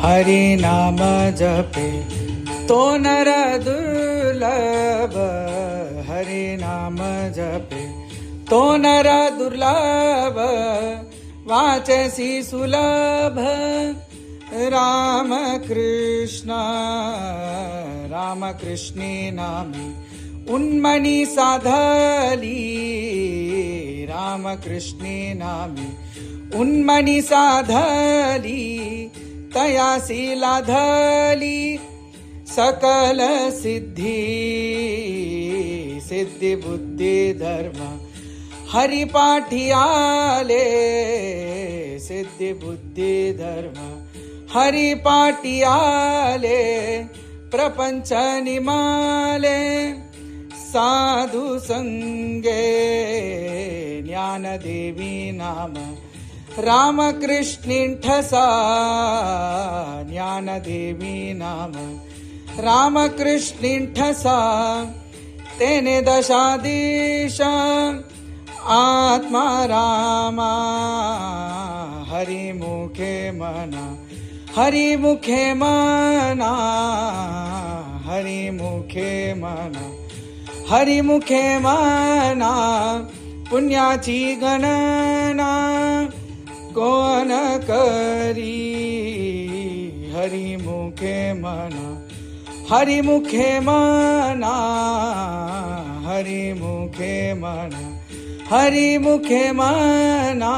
हरि नाम जपे तो नर दुर्लभ, हरि नाम जपे तो नर दुर्लभ, वाचसी सुलभ। राम कृष्ण राम कृष्णे नामे उन्मनी साधली, राम कृष्णे नामे उन्मनी साधली, तयासी लाधली सकल सिद्धी। सिद्धी बुद्धी धर्म हरिपाठी आले, सिद्धी बुद्धी धर्म हरिपाठी आले, प्रपंच निमाले साधु संगे। ज्ञानदेवी नाम रामकृष्णीं ठसा, ज्ञानदेवी नाम रामकृष्णीं ठसा, तेने दशा दिशा आत्मा रामा। हरिमुखे मना हरिमुखे मना, हरिमुखे मना हरिमुखे मना, पुण्याची गणना कोण करी। हरिमुखे मना हरिमुखे मना, हरिमुखे मना हरिमुखे मना।